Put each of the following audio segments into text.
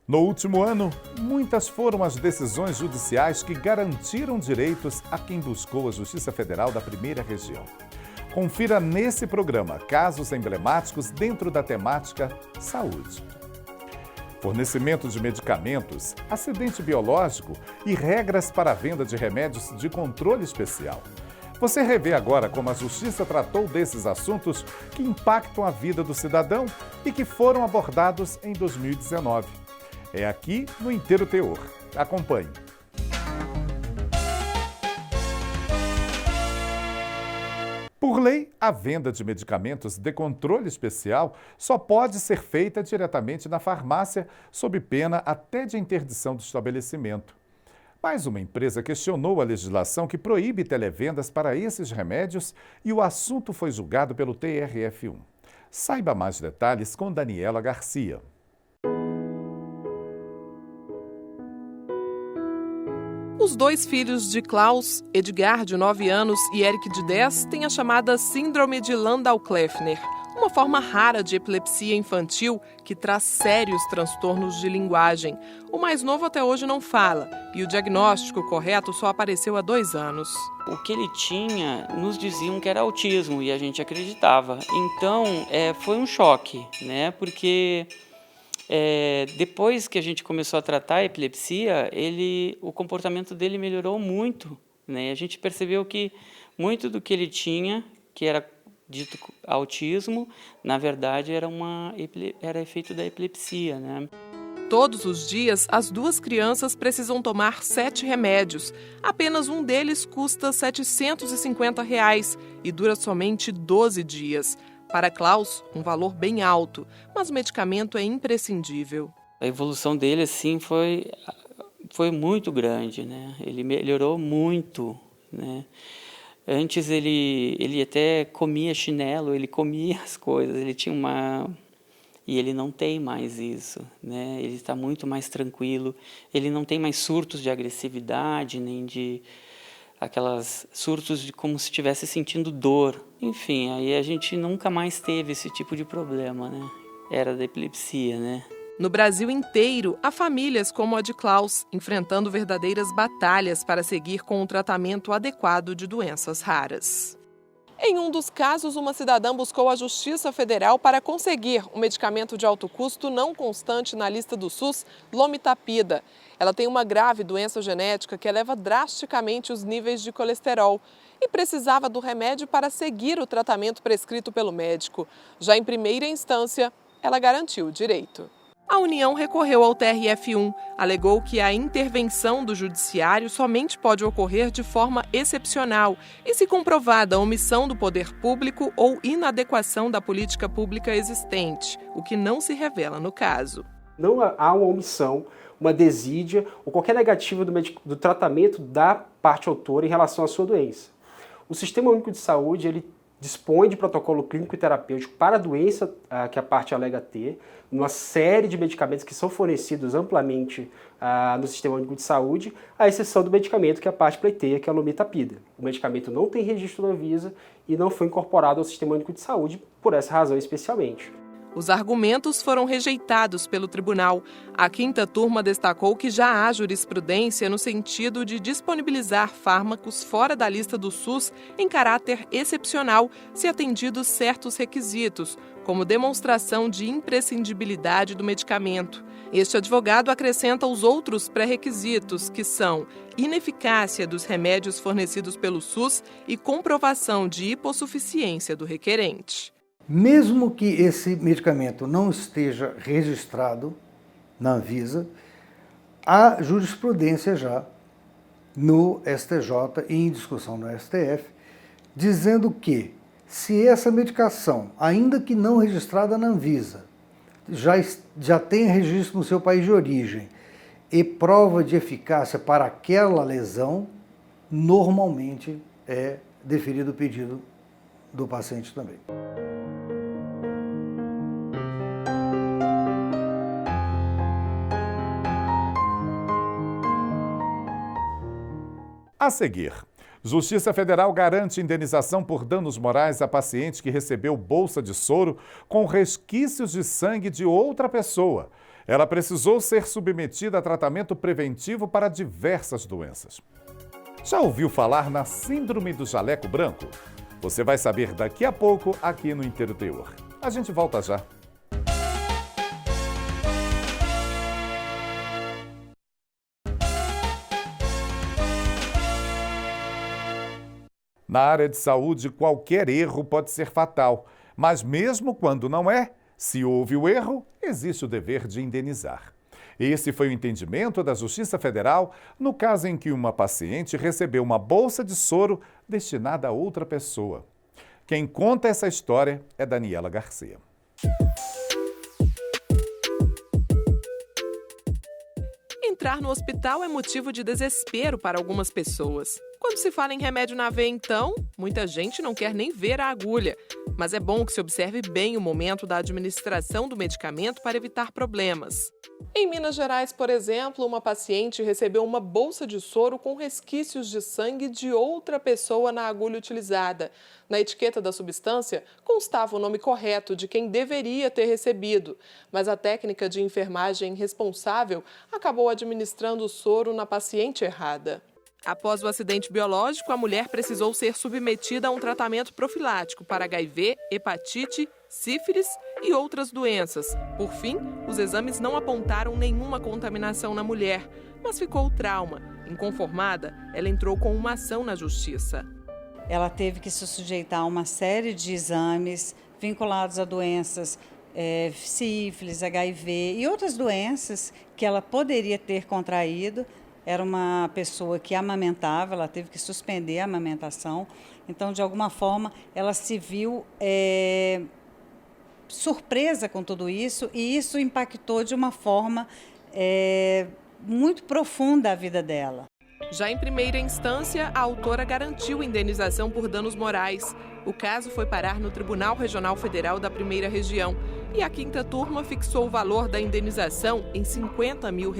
No último ano, muitas foram as decisões judiciais que garantiram direitos a quem buscou a Justiça Federal da Primeira Região. Confira nesse programa casos emblemáticos dentro da temática saúde. Fornecimento de medicamentos, acidente biológico e regras para a venda de remédios de controle especial. Você revê agora como a Justiça tratou desses assuntos que impactam a vida do cidadão e que foram abordados em 2019. É aqui no Inteiro Teor. Acompanhe. Por lei, a venda de medicamentos de controle especial só pode ser feita diretamente na farmácia, sob pena até de interdição do estabelecimento. Mas uma empresa questionou a legislação que proíbe televendas para esses remédios e o assunto foi julgado pelo TRF1. Saiba mais detalhes com Daniela Garcia. Os dois filhos de Klaus, Edgar, de 9 anos, e Eric, de 10, têm a chamada Síndrome de Landau-Kleffner, uma forma rara de epilepsia infantil que traz sérios transtornos de linguagem. O mais novo até hoje não fala e o diagnóstico correto só apareceu há 2 anos. O que ele tinha, nos diziam que era autismo e a gente acreditava. Então, foi um choque, né? Porque depois que a gente começou a tratar a epilepsia, o comportamento dele melhorou muito, né? A gente percebeu que muito do que ele tinha, que era dito autismo, na verdade era efeito da epilepsia, né? Todos os dias, as duas crianças precisam tomar 7 remédios. Apenas um deles custa R$ 750 e dura somente 12 dias. Para Klaus, um valor bem alto, mas o medicamento é imprescindível. A evolução dele, assim, foi muito grande, né? Ele melhorou muito, né? Antes ele até comia chinelo, ele comia as coisas, ele tinha e ele não tem mais isso, né? Ele está muito mais tranquilo, ele não tem mais surtos de agressividade, nem de aquelas surtos de como se estivesse sentindo dor. Enfim, aí a gente nunca mais teve esse tipo de problema, né? Era da epilepsia, né? No Brasil inteiro, há famílias como a de Klaus, enfrentando verdadeiras batalhas para seguir com o tratamento adequado de doenças raras. Em um dos casos, uma cidadã buscou a Justiça Federal para conseguir um medicamento de alto custo não constante na lista do SUS, Lomitapida. Ela tem uma grave doença genética que eleva drasticamente os níveis de colesterol e precisava do remédio para seguir o tratamento prescrito pelo médico. Já em primeira instância, ela garantiu o direito. A União recorreu ao TRF1, alegou que a intervenção do judiciário somente pode ocorrer de forma excepcional e se comprovada a omissão do poder público ou inadequação da política pública existente, o que não se revela no caso. Não há uma omissão, uma desídia ou qualquer negativa do tratamento da parte autora em relação à sua doença. O Sistema Único de Saúde, ele dispõe de protocolo clínico e terapêutico para a doença que a parte alega ter, uma série de medicamentos que são fornecidos amplamente no Sistema Único de Saúde, à exceção do medicamento que a parte pleiteia, que é a Lomitapida. O medicamento não tem registro na Anvisa e não foi incorporado ao Sistema Único de Saúde por essa razão especialmente. Os argumentos foram rejeitados pelo tribunal. A quinta turma destacou que já há jurisprudência no sentido de disponibilizar fármacos fora da lista do SUS em caráter excepcional, se atendidos certos requisitos, como demonstração de imprescindibilidade do medicamento. Este advogado acrescenta os outros pré-requisitos, que são ineficácia dos remédios fornecidos pelo SUS e comprovação de hipossuficiência do requerente. Mesmo que esse medicamento não esteja registrado na Anvisa, há jurisprudência já no STJ e em discussão no STF, dizendo que se essa medicação, ainda que não registrada na Anvisa, já tem registro no seu país de origem e prova de eficácia para aquela lesão, normalmente é deferido o pedido do paciente também. A seguir, Justiça Federal garante indenização por danos morais a paciente que recebeu bolsa de soro com resquícios de sangue de outra pessoa. Ela precisou ser submetida a tratamento preventivo para diversas doenças. Já ouviu falar na Síndrome do Jaleco Branco? Você vai saber daqui a pouco aqui no Inteiro Teor. A gente volta já. Na área de saúde, qualquer erro pode ser fatal, mas mesmo quando não é, se houve o erro, existe o dever de indenizar. Esse foi o entendimento da Justiça Federal no caso em que uma paciente recebeu uma bolsa de soro destinada a outra pessoa. Quem conta essa história é Daniela Garcia. Entrar no hospital é motivo de desespero para algumas pessoas. Quando se fala em remédio na veia, então, muita gente não quer nem ver a agulha. Mas é bom que se observe bem o momento da administração do medicamento para evitar problemas. Em Minas Gerais, por exemplo, uma paciente recebeu uma bolsa de soro com resquícios de sangue de outra pessoa na agulha utilizada. Na etiqueta da substância, constava o nome correto de quem deveria ter recebido, mas a técnica de enfermagem responsável acabou administrando o soro na paciente errada. Após o acidente biológico, a mulher precisou ser submetida a um tratamento profilático para HIV, hepatite, sífilis e outras doenças. Por fim, os exames não apontaram nenhuma contaminação na mulher, mas ficou trauma. Inconformada, ela entrou com uma ação na justiça. Ela teve que se sujeitar a uma série de exames vinculados a doenças sífilis, HIV e outras doenças que ela poderia ter contraído. Era uma pessoa que amamentava, ela teve que suspender a amamentação. Então, de alguma forma, ela se viu surpresa com tudo isso e isso impactou de uma forma muito profunda a vida dela. Já em primeira instância, a autora garantiu indenização por danos morais. O caso foi parar no Tribunal Regional Federal da Primeira Região e a quinta turma fixou o valor da indenização em R$50 mil.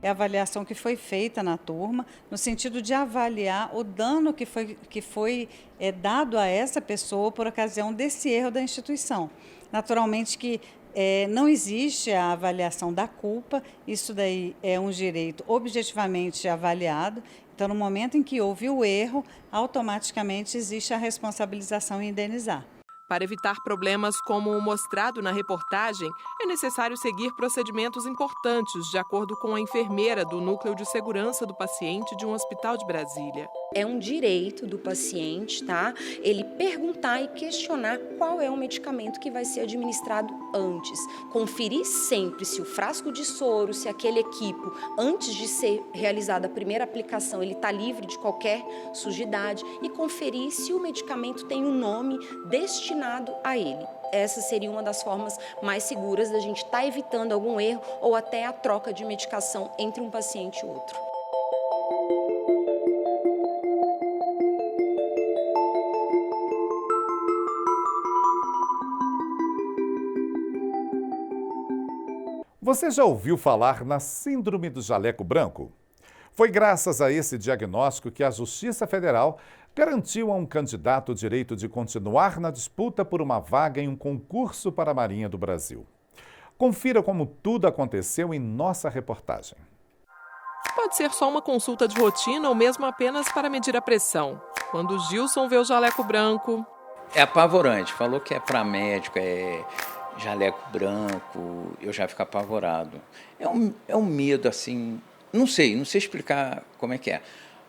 É a avaliação que foi feita na turma, no sentido de avaliar o dano que foi dado a essa pessoa por ocasião desse erro da instituição. Naturalmente que não existe a avaliação da culpa, isso daí é um direito objetivamente avaliado. Então, no momento em que houve o erro, automaticamente existe a responsabilização em indenizar. Para evitar problemas como o mostrado na reportagem, é necessário seguir procedimentos importantes, de acordo com a enfermeira do Núcleo de Segurança do Paciente de um hospital de Brasília. É um direito do paciente, tá? Ele perguntar e questionar qual é o medicamento que vai ser administrado antes. Conferir sempre se o frasco de soro, se aquele equipo, antes de ser realizada a primeira aplicação, ele está livre de qualquer sujidade e conferir se o medicamento tem um nome destinado a ele. Essa seria uma das formas mais seguras da gente estar evitando algum erro ou até a troca de medicação entre um paciente e outro. Você já ouviu falar na Síndrome do Jaleco Branco? Foi graças a esse diagnóstico que a Justiça Federal garantiu a um candidato o direito de continuar na disputa por uma vaga em um concurso para a Marinha do Brasil. Confira como tudo aconteceu em nossa reportagem. Pode ser só uma consulta de rotina ou mesmo apenas para medir a pressão. Quando o Gilson vê o jaleco branco... É apavorante. Falou que é para médico, é jaleco branco, eu já fico apavorado. É um medo, assim... Não sei explicar como é que é.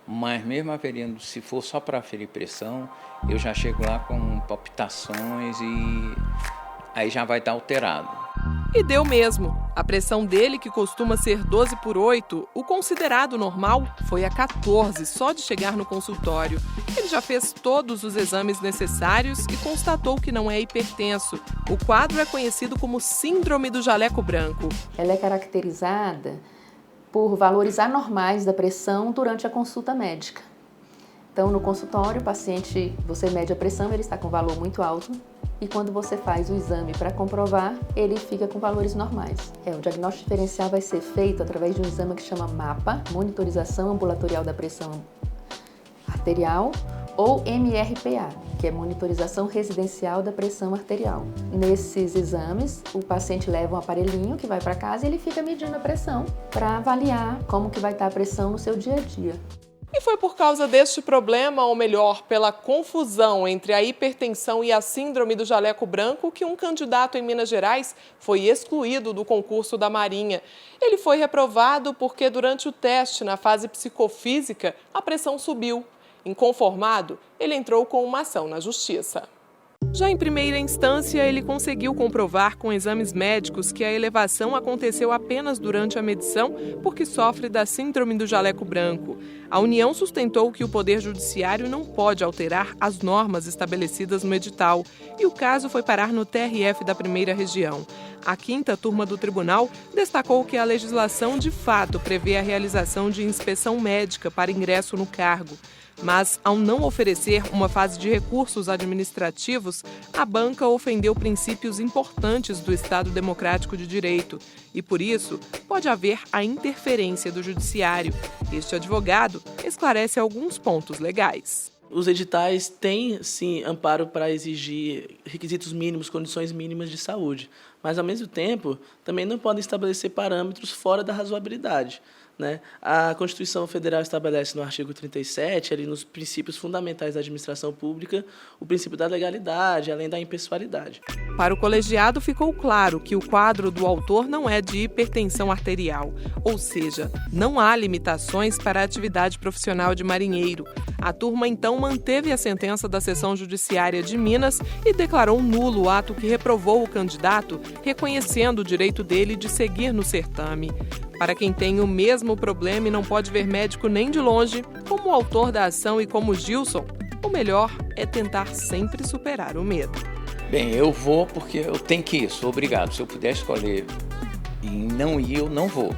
Mas mesmo aferindo, se for só para aferir pressão, eu já chego lá com palpitações e aí já vai estar alterado. E deu mesmo. A pressão dele, que costuma ser 12/8, o considerado normal, foi a 14 só de chegar no consultório. Ele já fez todos os exames necessários e constatou que não é hipertenso. O quadro é conhecido como Síndrome do Jaleco Branco. Ela é caracterizada por valores anormais da pressão durante a consulta médica. Então, no consultório, o paciente, você mede a pressão, ele está com valor muito alto, e quando você faz o exame para comprovar, ele fica com valores normais. O diagnóstico diferencial vai ser feito através de um exame que chama MAPA, Monitorização Ambulatorial da Pressão Arterial, ou MRPA. que é monitorização residencial da pressão arterial. Nesses exames, o paciente leva um aparelhinho que vai para casa e ele fica medindo a pressão para avaliar como que vai estar a pressão no seu dia a dia. E foi por causa deste problema, ou melhor, pela confusão entre a hipertensão e a síndrome do jaleco branco, que um candidato em Minas Gerais foi excluído do concurso da Marinha. Ele foi reprovado porque durante o teste na fase psicofísica, a pressão subiu. Inconformado, ele entrou com uma ação na Justiça. Já em primeira instância, ele conseguiu comprovar com exames médicos que a elevação aconteceu apenas durante a medição porque sofre da síndrome do jaleco branco. A União sustentou que o Poder Judiciário não pode alterar as normas estabelecidas no edital e o caso foi parar no TRF da Primeira Região. A 5ª turma do tribunal destacou que a legislação de fato prevê a realização de inspeção médica para ingresso no cargo. Mas, ao não oferecer uma fase de recursos administrativos, a banca ofendeu princípios importantes do Estado Democrático de Direito e, por isso, pode haver a interferência do Judiciário. Este advogado esclarece alguns pontos legais. Os editais têm, sim, amparo para exigir requisitos mínimos, condições mínimas de saúde, mas, ao mesmo tempo, também não podem estabelecer parâmetros fora da razoabilidade. Né? A Constituição Federal estabelece no artigo 37, ali nos princípios fundamentais da administração pública, o princípio da legalidade, além da impessoalidade. Para o colegiado, ficou claro que o quadro do autor não é de hipertensão arterial, ou seja, não há limitações para a atividade profissional de marinheiro. A turma, então, manteve a sentença da Seção Judiciária de Minas e declarou nulo o ato que reprovou o candidato, reconhecendo o direito dele de seguir no certame. Para quem tem o mesmo problema e não pode ver médico nem de longe, como o autor da ação e como Gilson, o melhor é tentar sempre superar o medo. Bem, eu vou porque eu tenho que ir, sou obrigado. Se eu puder escolher e não ir, eu não vou.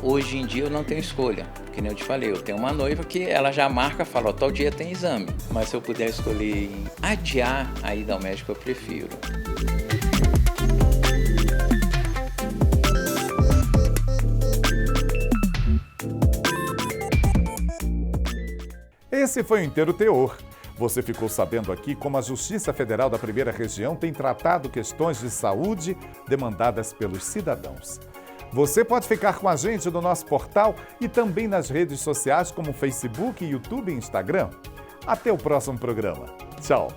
Hoje em dia eu não tenho escolha, que nem eu te falei, eu tenho uma noiva que ela já marca, fala, ó, tal dia tem exame. Mas se eu puder escolher adiar a ida ao médico, eu prefiro. Esse foi o Inteiro Teor. Você ficou sabendo aqui como a Justiça Federal da Primeira Região tem tratado questões de saúde demandadas pelos cidadãos. Você pode ficar com a gente no nosso portal e também nas redes sociais como Facebook, YouTube e Instagram. Até o próximo programa. Tchau!